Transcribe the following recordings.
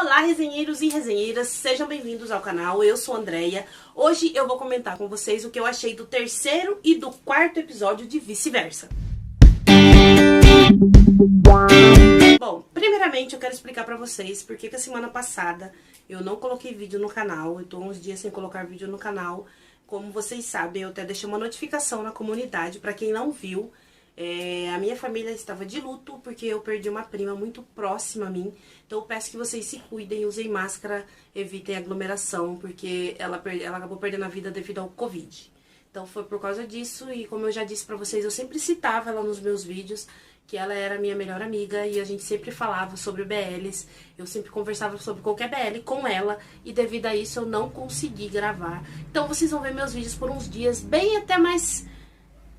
Olá, resenheiros e resenheiras, sejam bem-vindos ao canal, eu sou a Andreia. Hoje eu vou comentar com vocês o que eu achei do terceiro e do quarto episódio de Vice-Versa. Bom, primeiramente eu quero explicar pra vocês porque que a semana passada eu não coloquei vídeo no canal. Eu tô uns dias sem colocar vídeo no canal. Como vocês sabem, eu até deixei uma notificação na comunidade pra quem não viu. A minha família estava de luto porque eu perdi uma prima muito próxima a mim. Então eu peço que vocês se cuidem, usem máscara, evitem aglomeração, porque ela acabou perdendo a vida devido ao Covid. Então foi por causa disso e como eu já disse pra vocês, eu sempre citava ela nos meus vídeos, que ela era a minha melhor amiga e a gente sempre falava sobre BLs. Eu sempre conversava sobre qualquer BL com ela e devido a isso eu não consegui gravar. Então vocês vão ver meus vídeos por uns dias, bem até mais...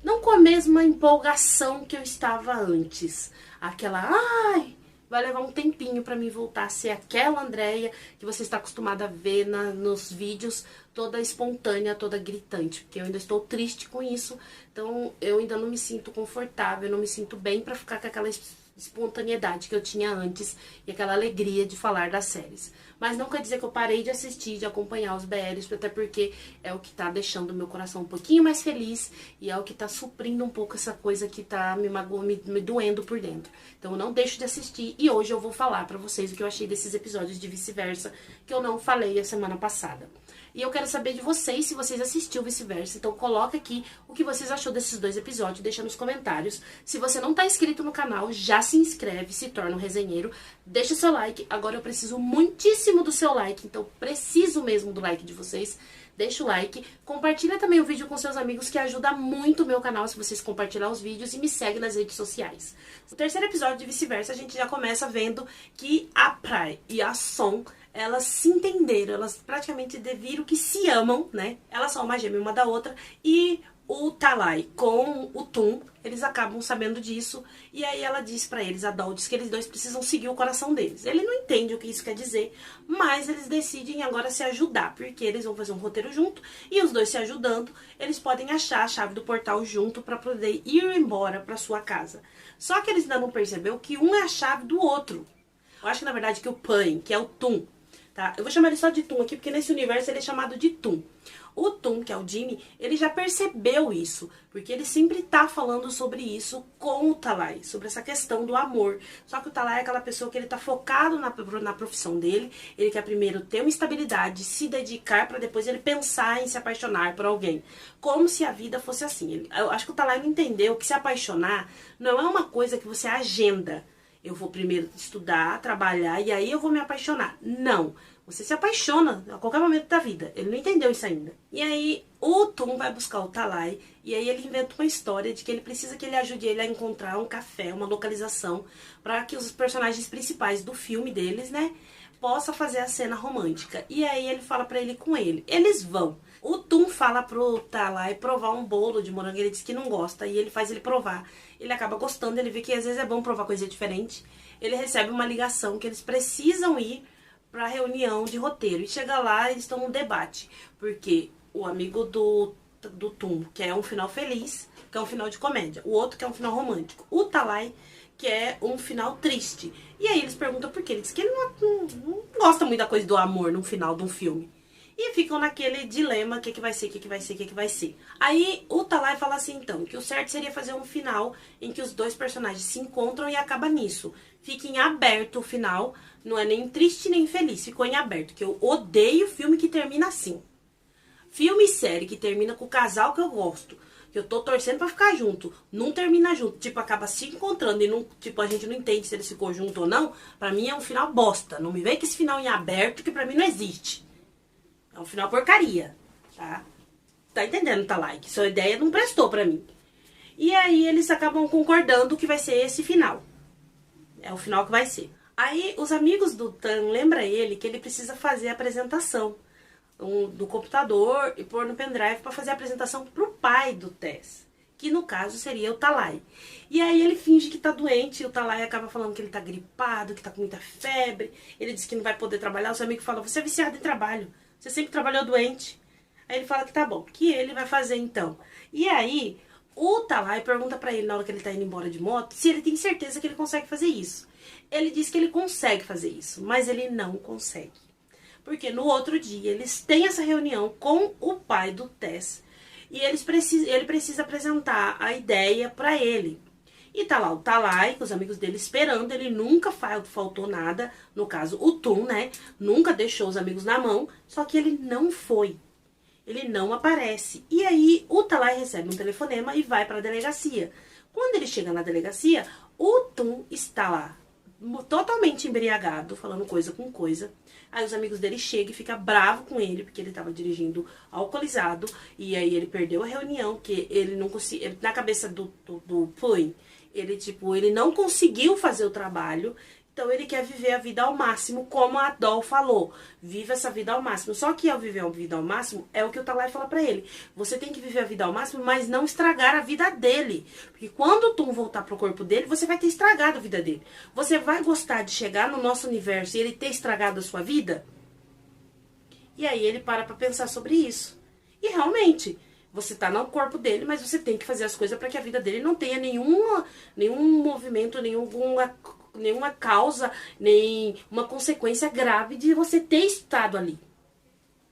não com a mesma empolgação que eu estava antes. Aquela, ai, vai levar um tempinho pra mim voltar a ser aquela Andreia que você está acostumada a ver nos vídeos, toda espontânea, toda gritante. Porque eu ainda estou triste com isso, então eu ainda não me sinto confortável, não me sinto bem pra ficar com aquela espontaneidade que eu tinha antes e aquela alegria de falar das séries. Mas não quer dizer que eu parei de assistir, de acompanhar os BLs, até porque é o que tá deixando o meu coração um pouquinho mais feliz e é o que tá suprindo um pouco essa coisa que tá me doendo por dentro. Então eu não deixo de assistir e hoje eu vou falar pra vocês o que eu achei desses episódios de Vice-Versa, que eu não falei a semana passada. E eu quero saber de vocês, se vocês assistiu Vice-Versa. Então coloca aqui o que vocês achou desses dois episódios, deixa nos comentários. Se você não tá inscrito no canal, já se inscreve, se torna um resenheiro. Deixa seu like, agora eu preciso muitíssimo do seu like, então preciso mesmo do like de vocês. Deixa o like, compartilha também o vídeo com seus amigos, que ajuda muito o meu canal se vocês compartilhar os vídeos, e me segue nas redes sociais. No terceiro episódio de Vice-Versa, a gente já começa vendo que a Prai e a Som, elas se entenderam, elas praticamente viram que se amam, né? Elas são uma gêmea uma da outra, e o Talai com o Tum, eles acabam sabendo disso, e aí ela diz pra eles, a Doll diz que eles dois precisam seguir o coração deles. Ele não entende o que isso quer dizer, mas eles decidem agora se ajudar, porque eles vão fazer um roteiro junto, e os dois se ajudando, eles podem achar a chave do portal junto pra poder ir embora pra sua casa. Só que eles ainda não perceberam que um é a chave do outro. Eu acho que na verdade que o Pain, que é o Tum, tá? Eu vou chamar ele só de Tum aqui, porque nesse universo ele é chamado de Tum. O Tum, que é o Jimmy, ele já percebeu isso, porque ele sempre tá falando sobre isso com o Talai, sobre essa questão do amor. Só que o Talai é aquela pessoa que ele tá focado na profissão dele, ele quer primeiro ter uma estabilidade, se dedicar pra depois ele pensar em se apaixonar por alguém. Como se a vida fosse assim. Eu acho que o Talai não entendeu que se apaixonar não é uma coisa que você agenda. Eu vou primeiro estudar, trabalhar e aí eu vou me apaixonar. Não. Você se apaixona a qualquer momento da vida. Ele não entendeu isso ainda. E aí o Tum vai buscar o Talai e aí ele inventa uma história de que ele precisa que ele ajude ele a encontrar um café, uma localização, para que os personagens principais do filme deles, né, possa fazer a cena romântica. E aí ele fala pra ele ir com ele. Eles vão. O Tum fala pro Talai provar um bolo de morango, ele diz que não gosta e ele faz ele provar. Ele acaba gostando, ele vê que às vezes é bom provar coisa diferente. Ele recebe uma ligação que eles precisam ir pra reunião de roteiro. E chega lá, eles estão num debate. Porque o amigo do Tum quer um final feliz, que é um final de comédia. O outro quer um final romântico. O Talai quer um final triste. E aí eles perguntam por quê. Ele diz que ele não gosta muito da coisa do amor no final de um filme. E ficam naquele dilema, o que vai ser, o que vai ser, o que vai ser. Aí o Talai fala assim, então, que o certo seria fazer um final em que os dois personagens se encontram e acaba nisso. Fica em aberto o final, não é nem triste nem feliz, ficou em aberto. Que eu odeio filme que termina assim. Filme e série que termina com o casal que eu gosto, que eu tô torcendo pra ficar junto, não termina junto, tipo, acaba se encontrando e não, tipo, a gente não entende se eles ficou junto ou não. Pra mim é um final bosta, não me vem com esse final em aberto que pra mim não existe. É um final porcaria, tá? Tá entendendo, Talai? Que sua ideia não prestou pra mim. E aí eles acabam concordando que vai ser esse final. É o final que vai ser. Aí os amigos do Tan lembram ele que ele precisa fazer a apresentação do computador e pôr no pendrive pra fazer a apresentação pro pai do Tess, que no caso seria o Talai. E aí ele finge que tá doente e o Talai acaba falando que ele tá gripado, que tá com muita febre. Ele diz que não vai poder trabalhar. O seu amigo fala, você é viciado em trabalho. Você sempre trabalhou doente. Aí ele fala que tá bom, que ele vai fazer então. E aí, o Talai pergunta pra ele, na hora que ele tá indo embora de moto, se ele tem certeza que ele consegue fazer isso. Ele diz que ele consegue fazer isso, mas ele não consegue. Porque no outro dia eles têm essa reunião com o pai do Tess e ele precisa apresentar a ideia pra ele. E tá lá o Talai com os amigos dele esperando, ele nunca faltou nada, no caso o Tum, né, nunca deixou os amigos na mão, só que ele não foi. Ele não aparece. E aí o Talai recebe um telefonema e vai pra delegacia. Quando ele chega na delegacia, o Tum está lá, totalmente embriagado, falando coisa com coisa. Aí os amigos dele chegam e ficam bravos com ele, porque ele tava dirigindo alcoolizado. E aí ele perdeu a reunião, que ele não conseguiu. Na cabeça do Pui, ele não conseguiu fazer o trabalho. Então ele quer viver a vida ao máximo, como a Doll falou. Viva essa vida ao máximo. Só que ao viver a vida ao máximo, é o que o Talai fala pra ele. Você tem que viver a vida ao máximo, mas não estragar a vida dele. Porque quando o Tum voltar pro corpo dele, você vai ter estragado a vida dele. Você vai gostar de chegar no nosso universo e ele ter estragado a sua vida? E aí ele para pra pensar sobre isso. E realmente, você tá no corpo dele, mas você tem que fazer as coisas para que a vida dele não tenha nenhum movimento, nenhuma causa, nem uma consequência grave de você ter estado ali.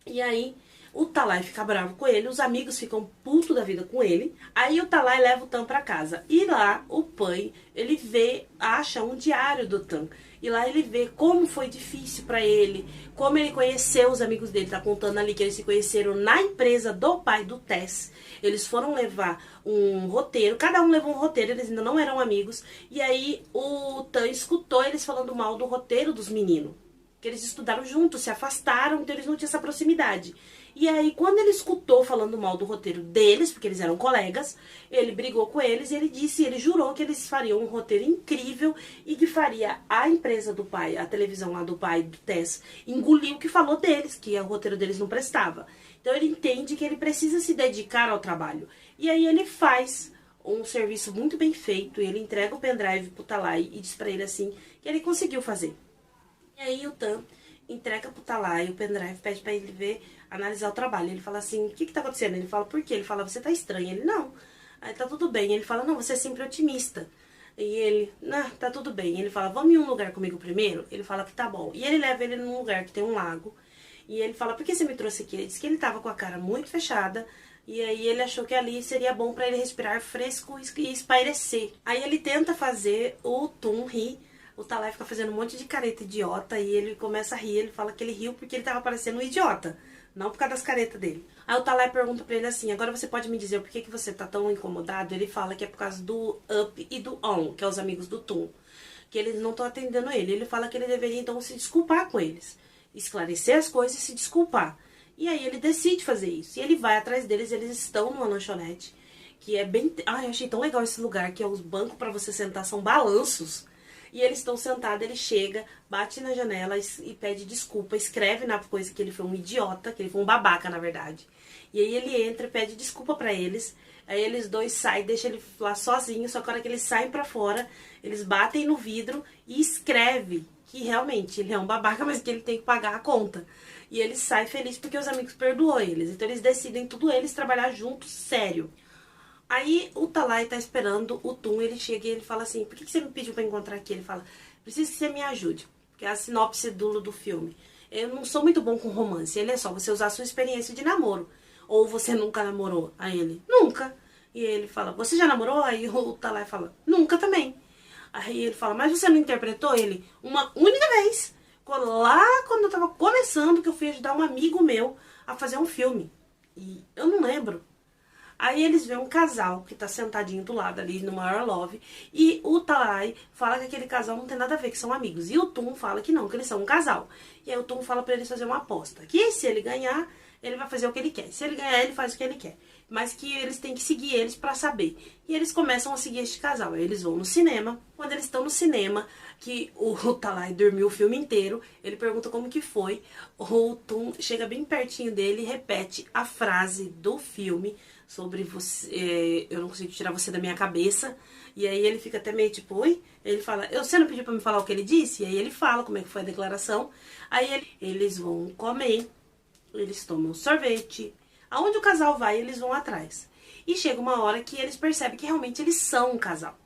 E aí o Talai fica bravo com ele, os amigos ficam putos da vida com ele. Aí o Talai leva o Tam pra casa. E lá o Pai, ele acha um diário do Tam. E lá ele vê como foi difícil pra ele, como ele conheceu os amigos dele. Tá contando ali que eles se conheceram na empresa do pai do Tess. Eles foram levar um roteiro, cada um levou um roteiro, eles ainda não eram amigos. E aí o Tam escutou eles falando mal do roteiro dos meninos. Que eles estudaram juntos, se afastaram, então eles não tinham essa proximidade. E aí, quando ele escutou falando mal do roteiro deles, porque eles eram colegas, ele brigou com eles e ele jurou que eles fariam um roteiro incrível e que faria a empresa do pai, a televisão lá do pai do Tess, engolir o que falou deles, que o roteiro deles não prestava. Então ele entende que ele precisa se dedicar ao trabalho. E aí ele faz um serviço muito bem feito, ele entrega o pendrive pro Talai e diz pra ele assim, que ele conseguiu fazer. E aí o Tam entrega pro Talai o pendrive, pede pra ele ver, analisar o trabalho. Ele fala assim, o que tá acontecendo? Ele fala, por quê? Ele fala, você tá estranho. Ele, não. Aí tá tudo bem. Ele fala, não, você é sempre otimista. E ele, não, tá tudo bem. Ele fala, vamos em um lugar comigo primeiro? Ele fala que tá bom. E ele leva ele num lugar que tem um lago. E ele fala, por que você me trouxe aqui? Ele disse que ele tava com a cara muito fechada. E aí ele achou que ali seria bom pra ele respirar fresco e espairecer. Aí ele tenta fazer o Tum rir. O Talai fica fazendo um monte de careta idiota e ele começa a rir. Ele fala que ele riu porque ele tava parecendo um idiota, não por causa das caretas dele. Aí o Talai pergunta pra ele assim, agora você pode me dizer por que você tá tão incomodado? Ele fala que é por causa do Up e do On, que é os amigos do Tum, que eles não estão atendendo ele. Ele fala que ele deveria então se desculpar com eles, esclarecer as coisas e se desculpar. E aí ele decide fazer isso. E ele vai atrás deles, eles estão numa lanchonete, que é bem... Ai, eu achei tão legal esse lugar, que é os bancos pra você sentar, são balanços. E eles estão sentados, ele chega, bate na janela e pede desculpa, escreve na coisa que ele foi um idiota, que ele foi um babaca, na verdade. E aí ele entra e pede desculpa pra eles. Aí eles dois saem, deixam ele lá sozinho, só que a hora que eles saem pra fora, eles batem no vidro e escreve que realmente ele é um babaca, mas que ele tem que pagar a conta. E ele sai feliz porque os amigos perdoou eles. Então eles decidem tudo eles trabalhar juntos, sério. Aí o Talai tá esperando o Tum, ele chega e ele fala assim, por que você me pediu pra encontrar aqui? Ele fala, preciso que você me ajude, porque é a sinopse do filme. Eu não sou muito bom com romance, ele é só você usar a sua experiência de namoro. Ou você nunca namorou? Aí ele, nunca. E ele fala, você já namorou? Aí o Talai fala, nunca também. Aí ele fala, mas você não interpretou? Ele, uma única vez. Lá quando eu tava começando, que eu fui ajudar um amigo meu a fazer um filme. E eu não lembro. Aí eles veem um casal que tá sentadinho do lado ali no maior love. E o Talai fala que aquele casal não tem nada a ver, que são amigos. E o Tum fala que não, que eles são um casal. E aí o Tum fala pra eles fazer uma aposta. Que se ele ganhar, ele vai fazer o que ele quer. Se ele ganhar, ele faz o que ele quer. Mas que eles têm que seguir eles pra saber. E eles começam a seguir este casal. Aí eles vão no cinema. Quando eles estão no cinema, que o Talai dormiu o filme inteiro, ele pergunta como que foi. O Tum chega bem pertinho dele e repete a frase do filme sobre você, eu não consigo tirar você da minha cabeça. E aí ele fica até meio tipo, oi? Ele fala, você não pediu pra me falar o que ele disse? E aí ele fala como é que foi a declaração. Aí eles vão comer, eles tomam sorvete. Aonde o casal vai, eles vão atrás. E chega uma hora que eles percebem que realmente eles são um casal.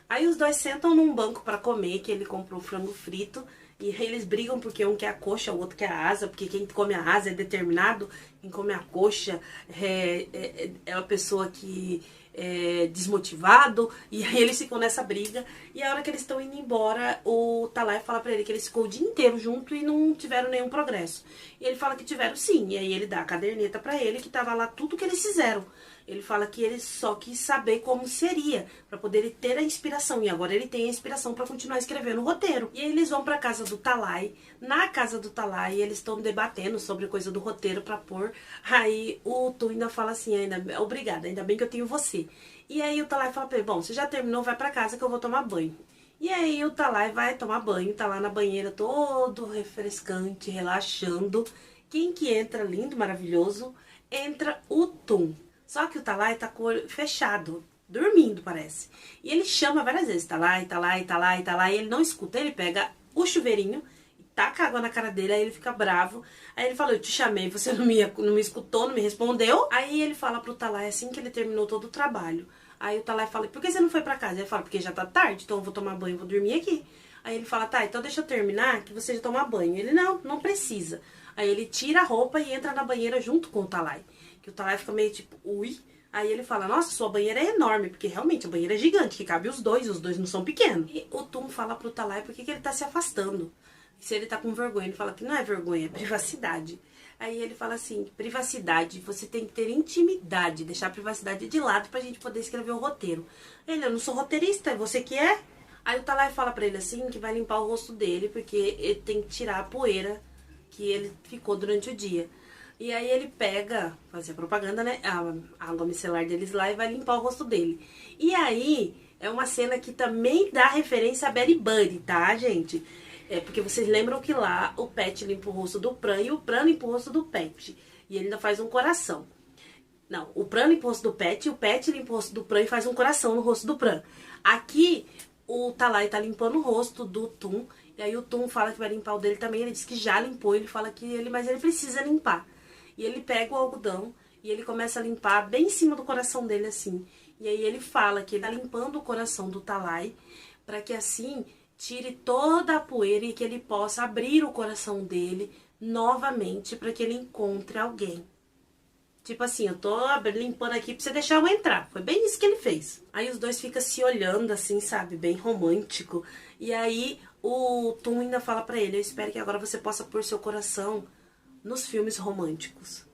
Aí os dois sentam num banco pra comer, que ele comprou frango frito. E aí eles brigam porque um quer a coxa, o outro quer a asa, porque quem come a asa é determinado, quem come a coxa é uma pessoa que é desmotivado. E aí eles ficam nessa briga. E a hora que eles estão indo embora, o Talai fala pra ele que eles ficou o dia inteiro junto e não tiveram nenhum progresso. E ele fala que tiveram sim. E aí ele dá a caderneta pra ele, que tava lá tudo que eles fizeram. Ele fala que ele só quis saber como seria, pra poder ele ter a inspiração. E agora ele tem a inspiração pra continuar escrevendo o roteiro. E aí eles vão pra casa do Talai. Na casa do Talai, eles estão debatendo sobre a coisa do roteiro pra pôr. Aí o Tu ainda fala assim, obrigada, ainda bem que eu tenho você. E aí o Talai fala pra ele, bom, você já terminou, vai pra casa que eu vou tomar banho. E aí o Talai vai tomar banho, tá lá na banheira todo refrescante, relaxando. Quem que entra, lindo, maravilhoso? Entra o Tum. Só que o Talai tá com o olho fechado, dormindo, parece. E ele chama várias vezes, Talai, Talai, Talai, Talai, e ele não escuta. Ele pega o chuveirinho e taca água na cara dele, aí ele fica bravo. Aí ele fala, eu te chamei, você não me escutou, não me respondeu. Aí ele fala pro Talai, assim que ele terminou todo o trabalho. Aí o Talai fala, por que você não foi pra casa? Ele fala, porque já tá tarde, então eu vou tomar banho, vou dormir aqui. Aí ele fala, tá, então deixa eu terminar, que você já toma banho. Ele, não precisa. Aí ele tira a roupa e entra na banheira junto com o Talai. Que o Talai fica meio tipo, ui. Aí ele fala, nossa, sua banheira é enorme, porque realmente a banheira é gigante, que cabe os dois não são pequenos. E o Tum fala pro Talai por que ele tá se afastando. Se ele tá com vergonha, ele fala que não é vergonha, é privacidade. Aí ele fala assim, privacidade, você tem que ter intimidade, deixar a privacidade de lado pra gente poder escrever o roteiro. Ele, eu não sou roteirista, é você que é? Aí o Talai fala pra ele assim, que vai limpar o rosto dele, porque ele tem que tirar a poeira que ele ficou durante o dia. E aí ele pega, fazer propaganda, né, a água micelar deles lá e vai limpar o rosto dele. E aí é uma cena que também dá referência a Betty Buddy, tá, gente? É porque vocês lembram que lá o Pet limpa o rosto do Pran e o Pran limpa o rosto do Pet. E ele ainda faz um coração. Não, o Pran limpa o rosto do Pet e o Pet limpa o rosto do Pran e faz um coração no rosto do Pran. Aqui o Talai tá limpando o rosto do Tum. E aí o Tum fala que vai limpar o dele também. Ele diz que já limpou, ele fala que mas ele precisa limpar. E ele pega o algodão e ele começa a limpar bem em cima do coração dele, assim. E aí ele fala que ele tá limpando o coração do Talai para que assim tire toda a poeira e que ele possa abrir o coração dele novamente para que ele encontre alguém. Tipo assim, eu tô limpando aqui pra você deixar eu entrar. Foi bem isso que ele fez. Aí os dois ficam se olhando assim, sabe? Bem romântico. E aí o Tum ainda fala pra ele, eu espero que agora você possa pôr seu coração nos filmes românticos.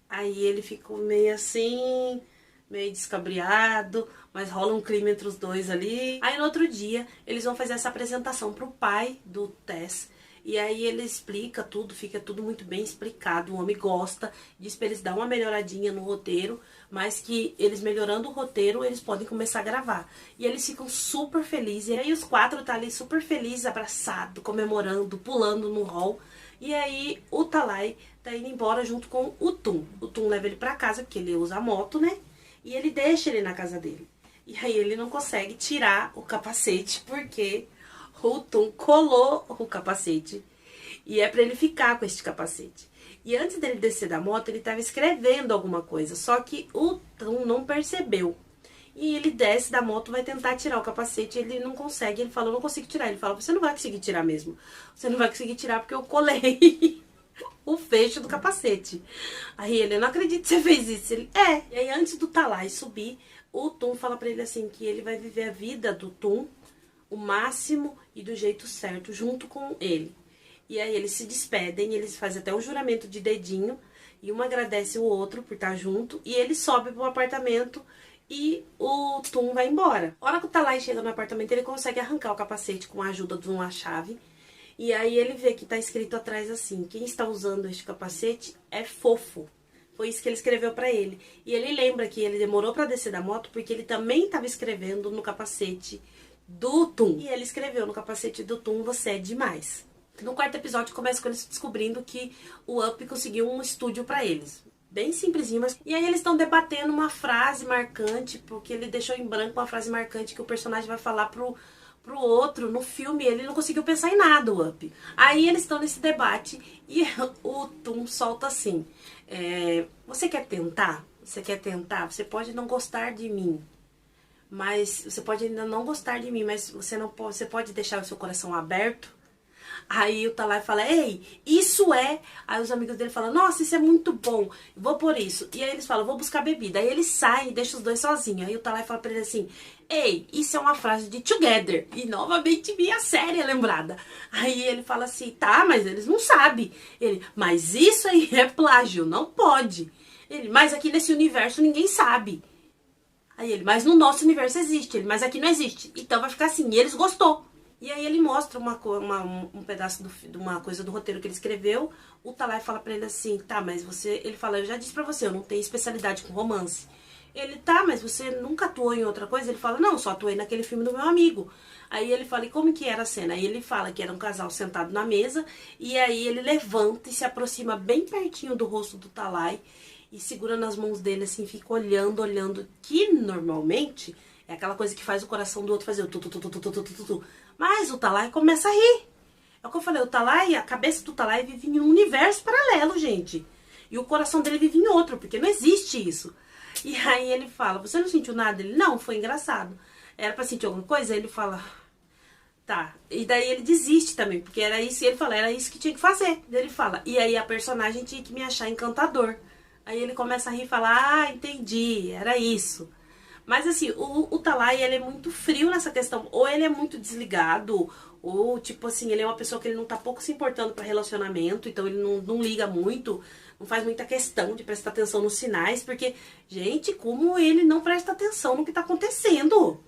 Aí ele ficou meio assim, meio descabriado, mas rola um clima entre os dois ali. Aí no outro dia, eles vão fazer essa apresentação pro pai do Tess. E aí ele explica tudo, fica tudo muito bem explicado. O homem gosta, diz pra eles dar uma melhoradinha no roteiro, mas que eles melhorando o roteiro, eles podem começar a gravar. E eles ficam super felizes. E aí os quatro tá ali super felizes, abraçados, comemorando, pulando no hall. E aí o Talai tá indo embora junto com o Tum. O Tum leva ele pra casa, porque ele usa a moto, né? E ele deixa ele na casa dele. E aí ele não consegue tirar o capacete, porque o Tum colou o capacete. E é pra ele ficar com este capacete. E antes dele descer da moto, ele tava escrevendo alguma coisa. Só que o Tum não percebeu. E ele desce da moto, vai tentar tirar o capacete, ele não consegue. Ele fala, eu não consigo tirar. Ele fala, você não vai conseguir tirar mesmo. Você não vai conseguir tirar porque eu colei o fecho do capacete. Aí ele, eu não acredito que você fez isso. Ele, é. E aí antes do Talai subir, o Tum fala pra ele assim, que ele vai viver a vida do Tum, o máximo e do jeito certo, junto com ele. E aí eles se despedem, eles fazem até um juramento de dedinho, e um agradece o outro por estar junto, e ele sobe pro apartamento, e o Tum vai embora. A hora que o Talai chega no apartamento, ele consegue arrancar o capacete com a ajuda de uma chave. E aí ele vê que tá escrito atrás assim, quem está usando este capacete é fofo. Foi isso que ele escreveu pra ele. E ele lembra que ele demorou pra descer da moto porque ele também estava escrevendo no capacete do Tum. E ele escreveu no capacete do Tum, você é demais. No quarto episódio começa com eles descobrindo que o Up conseguiu um estúdio pra eles. Bem simplesinho, mas... E aí eles estão debatendo uma frase marcante, porque ele deixou em branco uma frase marcante que o personagem vai falar pro outro. No filme ele não conseguiu pensar em nada, o Up. Aí eles estão nesse debate e o Tum solta assim, você quer tentar? Você quer tentar? Você pode não gostar de mim, mas você pode ainda não gostar de mim, mas você pode deixar o seu coração aberto? Aí o Talai fala, ei, isso é... Aí os amigos dele falam, nossa, isso é muito bom, vou por isso. E aí eles falam, vou buscar bebida. Aí eles saem e deixam os dois sozinhos. Aí o Talai fala pra ele assim, ei, isso é uma frase de Together. E novamente minha série é lembrada. Aí ele fala assim, tá, mas eles não sabem. Ele, mas isso aí é plágio, não pode. Ele, mas aqui nesse universo ninguém sabe. Aí ele, mas no nosso universo existe. Ele, mas aqui não existe. Então vai ficar assim. E eles gostou. E aí ele mostra um pedaço de uma coisa do roteiro que ele escreveu. O Talai fala pra ele assim, tá, mas você... Ele fala, eu já disse pra você, eu não tenho especialidade com romance. Ele, tá, mas você nunca atuou em outra coisa? Ele fala, não, só atuei naquele filme do meu amigo. Aí ele fala, e como que era a cena? Aí ele fala que era um casal sentado na mesa. E aí ele levanta e se aproxima bem pertinho do rosto do Talai. E segura nas mãos dele assim, fica olhando. Que normalmente é aquela coisa que faz o coração do outro fazer o tu. Mas o Talai começa a rir. É o que eu falei, o Talai, a cabeça do Talai vive em um universo paralelo, gente. E o coração dele vive em outro, porque não existe isso. E aí ele fala, você não sentiu nada? Ele, não, foi engraçado. Era pra sentir alguma coisa? Aí ele fala, tá. E daí ele desiste também, porque era isso, e ele fala, era isso que tinha que fazer. Daí ele fala, e aí a personagem tinha que me achar encantador. Aí ele começa a rir e fala, ah, entendi, era isso. Mas assim, o Talai, ele é muito frio nessa questão. Ou ele é muito desligado, ou tipo assim, ele é uma pessoa que ele não tá pouco se importando pra relacionamento. Então ele não liga muito, não faz muita questão de prestar atenção nos sinais. Porque, gente, como ele não presta atenção no que tá acontecendo?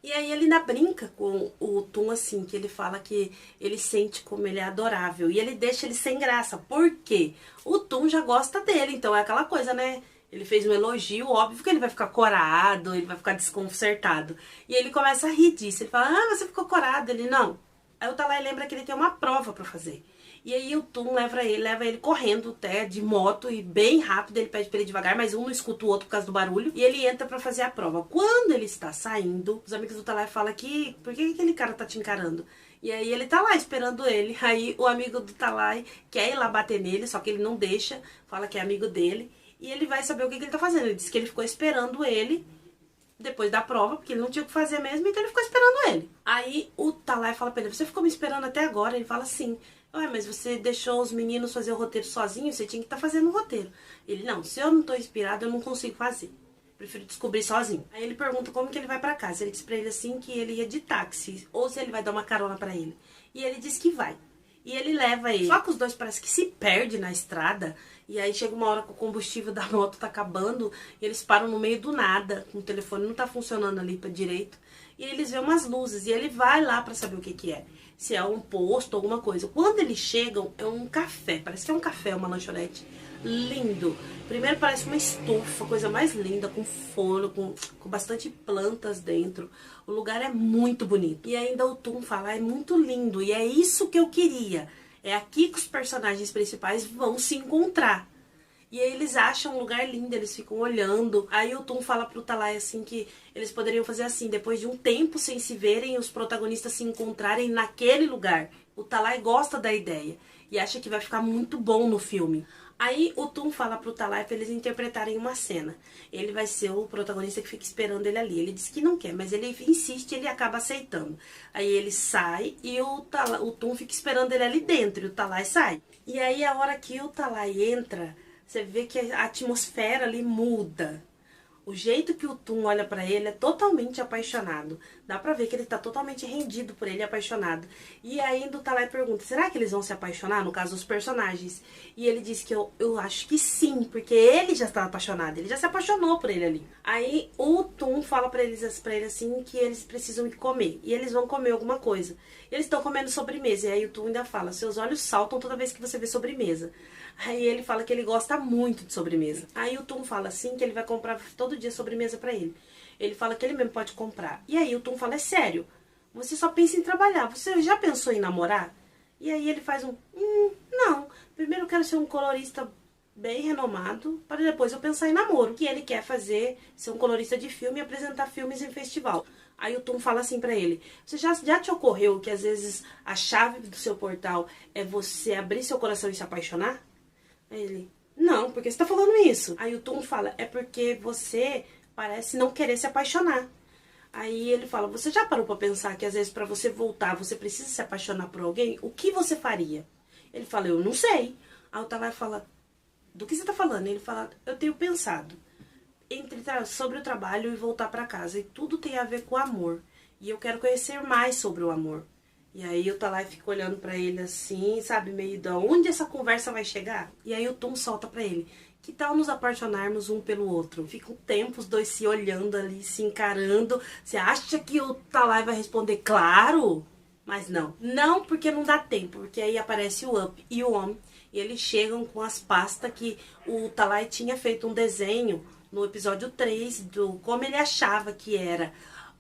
E aí ele ainda brinca com o Tum assim, que ele fala que ele sente como ele é adorável. E ele deixa ele sem graça. Por quê? O Tum já gosta dele, então é aquela coisa, né? Ele fez um elogio, óbvio que ele vai ficar corado, ele vai ficar desconcertado. E ele começa a rir disso. Ele fala, ah, você ficou corado. Ele, não. Aí o Talai lembra que ele tem uma prova pra fazer. E aí o Tum leva ele correndo até de moto e bem rápido. Ele pede pra ele devagar, mas um não escuta o outro por causa do barulho. E ele entra pra fazer a prova. Quando ele está saindo, os amigos do Talai falam que, por que aquele cara tá te encarando? E aí ele tá lá esperando ele. Aí o amigo do Talai quer ir lá bater nele, só que ele não deixa, fala que é amigo dele. E ele vai saber o que ele tá fazendo. Ele disse que ele ficou esperando ele depois da prova, porque ele não tinha o que fazer mesmo, então ele ficou esperando ele. Aí o Talai fala pra ele, você ficou me esperando até agora? Ele fala, sim. Ué, mas você deixou os meninos fazer o roteiro sozinho, você tinha que estar fazendo o roteiro. Ele, não, se eu não tô inspirado, eu não consigo fazer. Prefiro descobrir sozinho. Aí ele pergunta como que ele vai pra casa. Ele diz pra ele assim que ele ia de táxi, ou se ele vai dar uma carona pra ele. E ele diz que vai. E ele leva ele. Só que os dois parece que se perdem na estrada. E aí chega uma hora que o combustível da moto tá acabando. E eles param no meio do nada. O telefone não tá funcionando ali pra direito. E eles veem umas luzes. E ele vai lá pra saber o que que é. Se é um posto, alguma coisa. Quando eles chegam, é um café. Parece que é um café, uma lanchonete. Lindo. Primeiro parece uma estufa, coisa mais linda, com forno, com bastante plantas dentro. O lugar é muito bonito. E ainda o Tum fala, é muito lindo. E é isso que eu queria. É aqui que os personagens principais vão se encontrar. E aí eles acham um lugar lindo, eles ficam olhando. Aí o Tum fala pro Talai assim que eles poderiam fazer assim, depois de um tempo sem se verem, os protagonistas se encontrarem naquele lugar. O Talai gosta da ideia e acha que vai ficar muito bom no filme. Aí o Tum fala pro Talai pra eles interpretarem uma cena. Ele vai ser o protagonista que fica esperando ele ali. Ele diz que não quer, mas ele insiste e ele acaba aceitando. Aí ele sai e o Tum fica esperando ele ali dentro e o Talai sai. E aí a hora que o Talai entra, você vê que a atmosfera ali muda. O jeito que o Tum olha pra ele é totalmente apaixonado. Dá pra ver que ele tá totalmente rendido por ele, apaixonado. E ainda o Talai pergunta, será que eles vão se apaixonar? No caso, os personagens. E ele diz que eu acho que sim, porque ele já está apaixonado. Ele já se apaixonou por ele ali. Aí o Tum fala pra ele assim que eles precisam ir comer. E eles vão comer alguma coisa. Eles estão comendo sobremesa. E aí o Tum ainda fala, seus olhos saltam toda vez que você vê sobremesa. Aí ele fala que ele gosta muito de sobremesa. Aí o Tum fala assim que ele vai comprar todo dia sobremesa pra ele. Ele fala que ele mesmo pode comprar. E aí o Tum fala, é sério, você só pensa em trabalhar, você já pensou em namorar? E aí ele faz não. Primeiro eu quero ser um colorista bem renomado, para depois eu pensar em namoro. Que ele quer fazer, ser um colorista de filme e apresentar filmes em festival. Aí o Tum fala assim pra ele, você já te ocorreu que às vezes a chave do seu portal é você abrir seu coração e se apaixonar? Aí ele, não, por que você tá falando isso? Aí o Tum fala, é porque você parece não querer se apaixonar. Aí ele fala, você já parou pra pensar que às vezes pra você voltar, você precisa se apaixonar por alguém? O que você faria? Ele fala, eu não sei. Aí o Talai fala, do que você tá falando? Ele fala, eu tenho pensado sobre o trabalho e voltar pra casa. E tudo tem a ver com o amor. E eu quero conhecer mais sobre o amor. E aí o Talai fica olhando pra ele assim, sabe, meio de onde essa conversa vai chegar? E aí o Tom solta pra ele, que tal nos apaixonarmos um pelo outro? Fica um tempo os dois se olhando ali, se encarando. Você acha que o Talai vai responder claro? Mas não. Não, porque não dá tempo. Porque aí aparece o Up e o Om. E eles chegam com as pastas que o Talai tinha feito um desenho no episódio 3 do como ele achava que era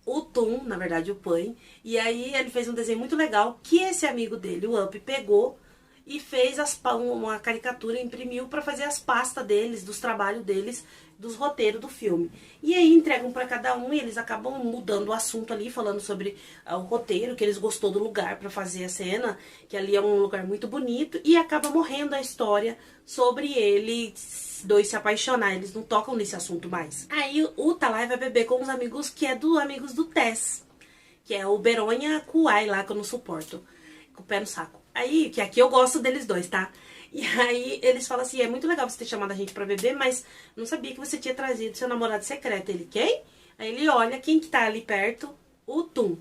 o Tom, na verdade o Pen. E aí ele fez um desenho muito legal que esse amigo dele, o Up, pegou e fez uma caricatura, imprimiu para fazer as pastas deles, dos trabalhos deles, dos roteiros do filme. E aí entregam para cada um e eles acabam mudando o assunto ali, falando sobre o roteiro, que eles gostou do lugar para fazer a cena, que ali é um lugar muito bonito, e acaba morrendo a história sobre eles dois se apaixonar. Eles não tocam nesse assunto mais. Aí o Talai vai beber com os amigos, que é do amigos do Tess, que é o Beronha Kuai lá, que eu não suporto, com o pé no saco. Aí, que aqui eu gosto deles dois, tá? E aí eles falam assim, é muito legal você ter chamado a gente pra beber, mas não sabia que você tinha trazido seu namorado secreto. Ele, quem? Aí ele olha, quem que tá ali perto? O Tum.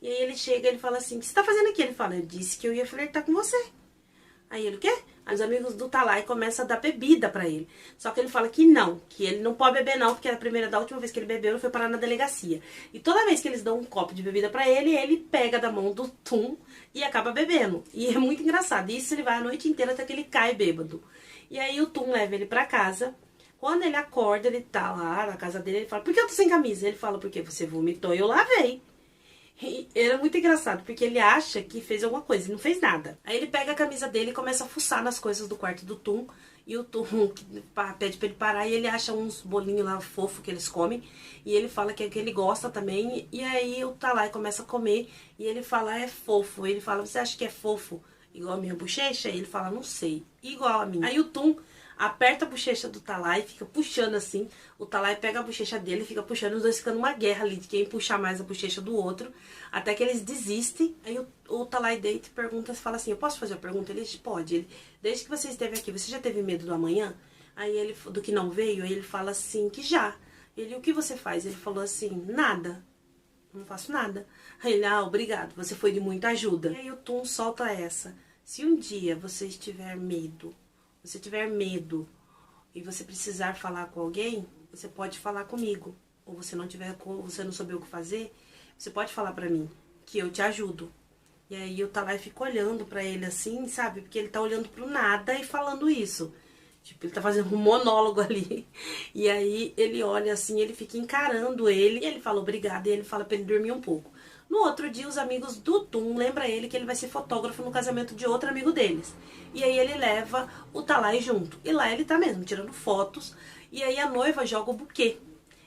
E aí ele chega e ele fala assim, o que você tá fazendo aqui? Ele fala, eu disse que eu ia flertar com você. Aí ele, o quê? Aí os amigos do Talai começam a dar bebida pra ele. Só que ele fala que ele não pode beber não, porque da última vez que ele bebeu, ele foi parar na delegacia. E toda vez que eles dão um copo de bebida pra ele, ele pega da mão do Tum e acaba bebendo. E é muito engraçado. Isso ele vai a noite inteira até que ele cai bêbado. E aí o Tum leva ele pra casa. Quando ele acorda, ele tá lá na casa dele, ele fala, por que eu tô sem camisa? Ele fala, porque você vomitou e eu lavei. E era muito engraçado, porque ele acha que fez alguma coisa e não fez nada. Aí ele pega a camisa dele e começa a fuçar nas coisas do quarto do Tum. E o Tum pede pra ele parar e ele acha uns bolinhos lá fofos que eles comem. E ele fala que ele gosta também. E aí o Talai começa a comer e ele fala, é fofo. Ele fala, você acha que é fofo igual a minha bochecha? E ele fala, não sei, igual a minha. Aí o Tum aperta a bochecha do Talai, fica puxando assim. O Talai pega a bochecha dele e fica puxando. Os dois ficam numa guerra ali de quem puxar mais a bochecha do outro. Até que eles desistem. Aí o Talai deita e pergunta, fala assim, eu posso fazer uma pergunta? Ele pode. Ele, desde que você esteve aqui, você já teve medo do amanhã? Aí ele, do que não veio? Aí ele fala assim, que já. Ele, o que você faz? Ele falou assim, nada. Não faço nada. Aí ele, obrigado, você foi de muita ajuda. E aí o Tum solta essa. Se um dia você tiver medo e você precisar falar com alguém, você pode falar comigo. Ou você não souber o que fazer, você pode falar pra mim, que eu te ajudo. E aí o Talai fica olhando pra ele assim, sabe? Porque ele tá olhando pro nada e falando isso. Tipo, ele tá fazendo um monólogo ali. E aí ele olha assim, ele fica encarando ele. E ele fala obrigado e ele fala pra ele dormir um pouco. No outro dia, os amigos do Tum lembram ele que ele vai ser fotógrafo no casamento de outro amigo deles. E aí ele leva o Talai junto. E lá ele tá mesmo, tirando fotos. E aí a noiva joga o buquê.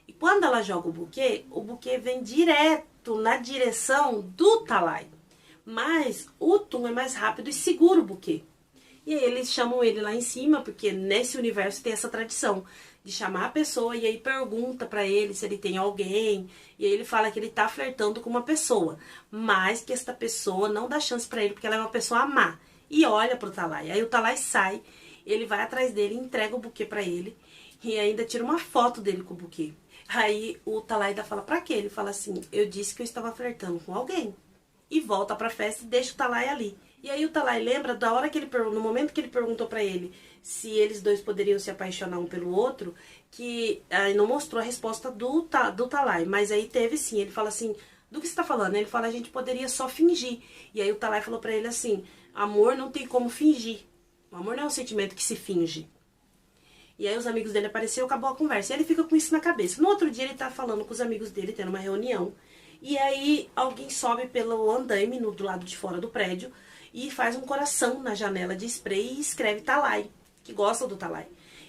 E quando ela joga o buquê vem direto na direção do Talai. Mas o Tum é mais rápido e segura o buquê. E aí eles chamam ele lá em cima, porque nesse universo tem essa tradição de chamar a pessoa e aí pergunta pra ele se ele tem alguém. E aí ele fala que ele tá flertando com uma pessoa, mas que esta pessoa não dá chance pra ele porque ela é uma pessoa má. E olha pro Talai. Aí o Talai sai, ele vai atrás dele, entrega o buquê pra ele e ainda tira uma foto dele com o buquê. Aí o Talai ainda fala, pra quê? Ele fala assim, eu disse que eu estava flertando com alguém. E volta pra festa e deixa o Talai ali. E aí o Talai lembra da hora que ele no momento que ele perguntou pra ele se eles dois poderiam se apaixonar um pelo outro, que aí não mostrou a resposta do Talai, mas aí teve sim. Ele fala assim, do que você tá falando? Ele fala, a gente poderia só fingir. E aí o Talai falou pra ele assim, amor não tem como fingir. O amor não é um sentimento que se finge. E aí os amigos dele apareceram, acabou a conversa. E ele fica com isso na cabeça. No outro dia ele tá falando com os amigos dele, tendo uma reunião. E aí alguém sobe pelo andaime do lado de fora do prédio e faz um coração na janela de spray e escreve Talai, que gosta do Talai.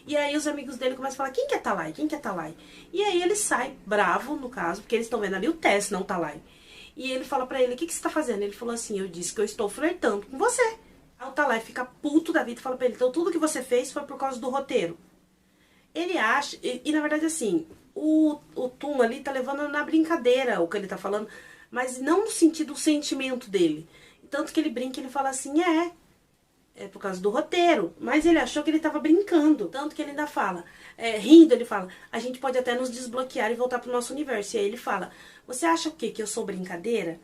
E aí os amigos dele começam a falar, quem que é Talai? Quem que é Talai? E aí ele sai, bravo no caso, porque eles estão vendo ali o Tess, não o Talai. E ele fala pra ele, o que você tá fazendo? Ele falou assim, eu disse que eu estou flertando com você. Aí o Talai fica puto da vida e fala pra ele, então tudo que você fez foi por causa do roteiro. Ele acha, e na verdade assim, o Tum ali tá levando na brincadeira o que ele tá falando, mas não no sentido do sentimento dele. Tanto que ele brinca, ele fala assim, é por causa do roteiro. Mas ele achou que ele tava brincando. Tanto que ele ainda fala, rindo, ele fala, a gente pode até nos desbloquear e voltar pro nosso universo. E aí ele fala, você acha o quê? Que eu sou brincadeira?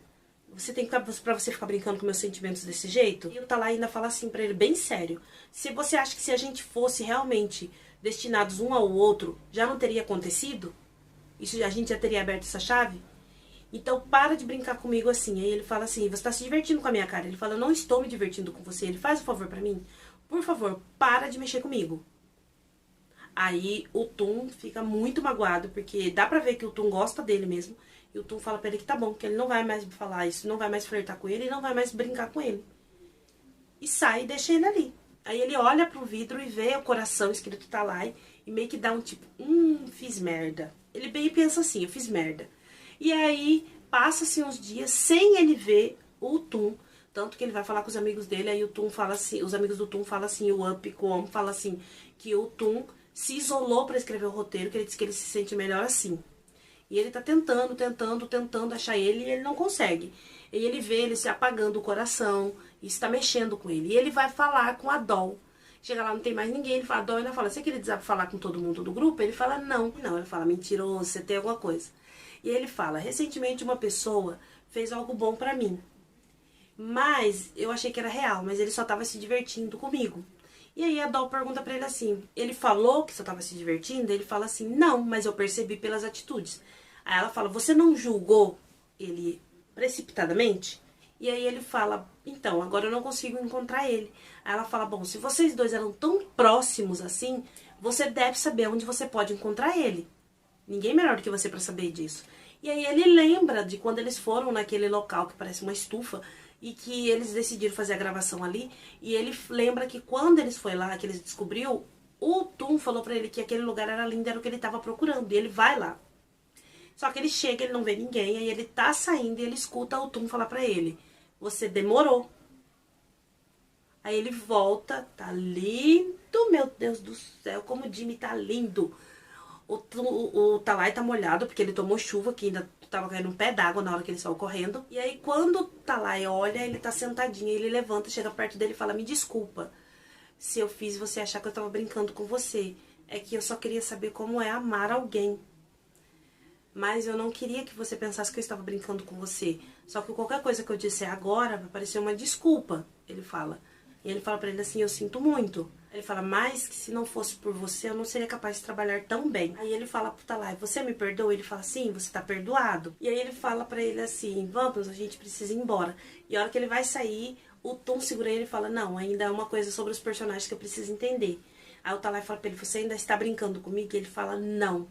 Você tem que pra você ficar brincando com meus sentimentos desse jeito? E o Talai ainda fala assim pra ele, bem sério. Se você acha que se a gente fosse realmente destinados um ao outro, já não teria acontecido? Isso, a gente já teria aberto essa chave? Então para de brincar comigo assim. Aí ele fala assim, você tá se divertindo com a minha cara. Ele fala, eu não estou me divertindo com você. Ele faz um favor pra mim. Por favor, para de mexer comigo. Aí o Tum fica muito magoado, porque dá pra ver que o Tum gosta dele mesmo. E o Tum fala pra ele que tá bom, que ele não vai mais falar isso, não vai mais flertar com ele, e não vai mais brincar com ele. E sai e deixa ele ali. Aí ele olha pro vidro e vê o coração escrito Talai, e meio que dá um tipo, fiz merda. Ele bem pensa assim, eu fiz merda. E aí, passa-se uns dias sem ele ver o Tum. Tanto que ele vai falar com os amigos dele, aí o Tum fala assim, os amigos do Tum falam assim, o Up com o Om fala assim, que o Tum se isolou pra escrever o roteiro, que ele diz que ele se sente melhor assim. E ele tá tentando achar ele e ele não consegue. E ele vê ele se apagando o coração, isso tá mexendo com ele. E ele vai falar com a Doll. Chega lá, não tem mais ninguém, ele fala, a Doll ainda fala, você queria falar com todo mundo do grupo? Ele fala, não. Não, ele fala, mentiroso, você tem alguma coisa. E ele fala, recentemente uma pessoa fez algo bom pra mim. Mas eu achei que era real, mas ele só tava se divertindo comigo. E aí a Doll pergunta pra ele assim, ele falou que só tava se divertindo? Ele fala assim, não, mas eu percebi pelas atitudes. Aí ela fala, você não julgou ele precipitadamente? E aí ele fala, então, agora eu não consigo encontrar ele. Aí ela fala, bom, se vocês dois eram tão próximos assim, você deve saber onde você pode encontrar ele. Ninguém melhor do que você pra saber disso. E aí ele lembra de quando eles foram naquele local que parece uma estufa e que eles decidiram fazer a gravação ali. E ele lembra que quando eles foram lá, que eles descobriu, o Tum falou pra ele que aquele lugar era lindo, era o que ele tava procurando. E ele vai lá. Só que ele chega, ele não vê ninguém, aí ele tá saindo e ele escuta o Tum falar pra ele, você demorou. Aí ele volta, tá lindo, meu Deus do céu, como o Jimmy tá lindo. O Talai tá molhado, porque ele tomou chuva, que ainda tava caindo um pé d'água na hora que ele saiu correndo. E aí quando o Talai olha, ele tá sentadinho, ele levanta, chega perto dele e fala, me desculpa se eu fiz você achar que eu tava brincando com você. É que eu só queria saber como é amar alguém. Mas eu não queria que você pensasse que eu estava brincando com você. Só que qualquer coisa que eu disser agora vai parecer uma desculpa, ele fala. E ele fala pra ele assim, eu sinto muito. Ele fala, mas que se não fosse por você, eu não seria capaz de trabalhar tão bem. Aí ele fala pro Talai, você me perdoa? Ele fala, sim, você tá perdoado. E aí ele fala pra ele assim, vamos, a gente precisa ir embora. E a hora que ele vai sair, o Tum segura ele e fala, não, ainda é uma coisa sobre os personagens que eu preciso entender. Aí o Talai fala pra ele, você ainda está brincando comigo? E ele fala, não.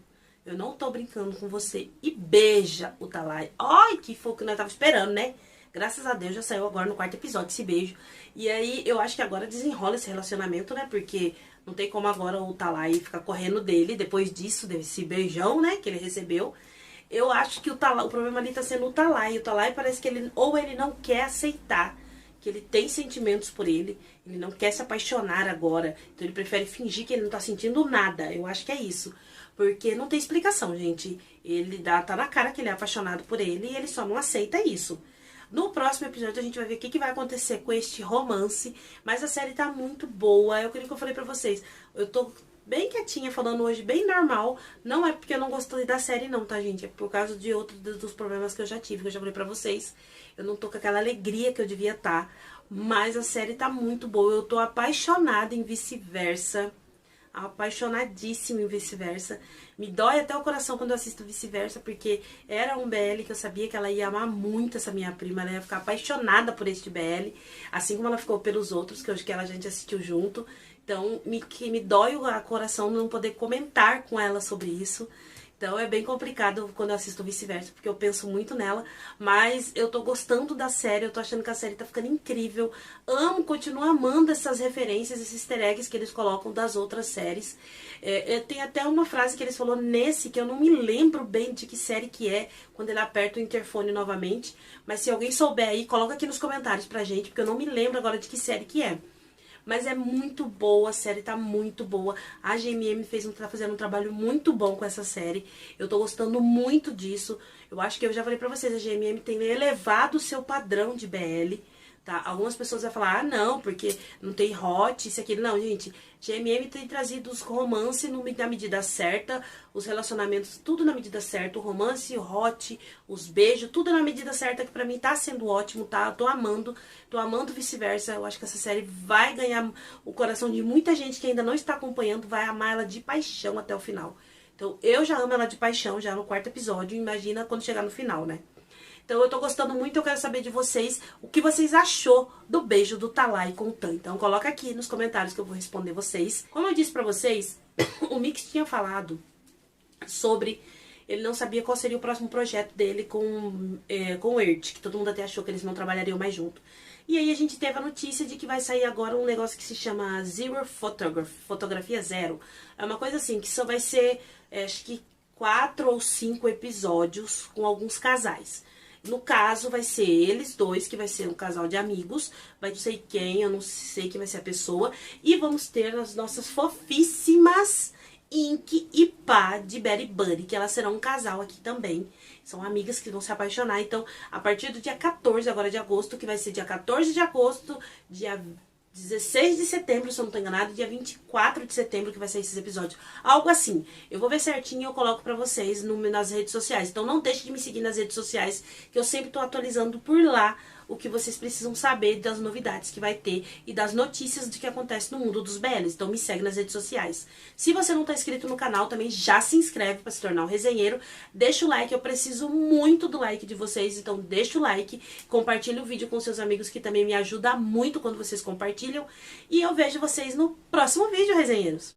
Eu não tô brincando com você. E beija o Talai. Ai, que foi o que nós tava esperando, né? Graças a Deus já saiu agora no quarto episódio esse beijo. E aí eu acho que agora desenrola esse relacionamento, né? Porque não tem como agora o Talai ficar correndo dele depois disso, desse beijão, né? Que ele recebeu. Eu acho que o problema ali tá sendo o Talai. O Talai parece que ele não quer aceitar que ele tem sentimentos por ele. Ele não quer se apaixonar agora. Então ele prefere fingir que ele não tá sentindo nada. Eu acho que é isso. Porque não tem explicação, gente. Ele tá na cara que ele é apaixonado por ele e ele só não aceita isso. No próximo episódio a gente vai ver o que vai acontecer com este romance. Mas a série tá muito boa. É o que eu falei pra vocês. Eu tô bem quietinha falando hoje, bem normal. Não é porque eu não gostei da série não, tá, gente? É por causa de outros dos problemas que eu já tive, que eu já falei pra vocês. Eu não tô com aquela alegria que eu devia estar. Mas a série tá muito boa. Eu tô apaixonada em Vice-Versa. Apaixonadíssima em Vice-Versa. Me dói até o coração quando eu assisto Vice-Versa, porque era um BL que eu sabia que ela ia amar muito, essa minha prima. Ela ia ficar apaixonada por este BL, assim como ela ficou pelos outros, que eu acho que a gente assistiu junto. Então, me dói o coração não poder comentar com ela sobre isso. Então é bem complicado quando eu assisto Vice-Versa, porque eu penso muito nela, mas eu tô gostando da série, eu tô achando que a série tá ficando incrível. Continuo amando essas referências, esses easter eggs que eles colocam das outras séries. Tem até uma frase que eles falou nesse, que eu não me lembro bem de que série que é, quando ele aperta o interfone novamente. Mas se alguém souber aí, coloca aqui nos comentários pra gente, porque eu não me lembro agora de que série que é. Mas é muito boa, a série tá muito boa. A GMM tá fazendo um trabalho muito bom com essa série. Eu tô gostando muito disso. Eu acho que eu já falei pra vocês, a GMM tem elevado o seu padrão de BL. Tá? Algumas pessoas vão falar, ah não, porque não tem hot, isso aqui. Não, gente, GMM tem trazido os romances na medida certa, os relacionamentos tudo na medida certa, o romance, o hot, os beijos, tudo na medida certa, que pra mim tá sendo ótimo, tá? Tô amando vice-versa. Eu acho que essa série vai ganhar o coração de muita gente que ainda não está acompanhando, vai amar ela de paixão até o final. Então eu já amo ela de paixão, já no 4º episódio, imagina quando chegar no final, né? Então eu tô gostando muito, eu quero saber de vocês o que vocês achou do beijo do Talai com o Tan. Então coloca aqui nos comentários que eu vou responder vocês. Como eu disse pra vocês, o Mix tinha falado sobre... Ele não sabia qual seria o próximo projeto dele com o Ert, que todo mundo até achou que eles não trabalhariam mais junto. E aí a gente teve a notícia de que vai sair agora um negócio que se chama Zero Photography, Fotografia Zero. É uma coisa assim, que só vai ser, acho que 4 ou 5 episódios com alguns casais. No caso, vai ser eles dois, que vai ser um casal de amigos. Vai não sei quem, eu não sei quem vai ser a pessoa. E vamos ter as nossas fofíssimas Ink e Pá de Betty Buddy, que elas serão um casal aqui também. São amigas que vão se apaixonar. Então, a partir do dia 14 agora de agosto, que vai ser dia 14 de agosto, dia 16 de setembro, se eu não tô enganado, dia 24 de setembro que vai sair esses episódios. Algo assim. Eu vou ver certinho e eu coloco pra vocês nas redes sociais. Então não deixe de me seguir nas redes sociais, que eu sempre tô atualizando por lá o que vocês precisam saber das novidades que vai ter e das notícias do que acontece no mundo dos BLs. Então me segue nas redes sociais. Se você não tá inscrito no canal, também já se inscreve para se tornar um resenheiro. Deixa o like, eu preciso muito do like de vocês, então deixa o like, compartilha o vídeo com seus amigos, que também me ajuda muito quando vocês compartilham. E eu vejo vocês no próximo vídeo, resenheiros.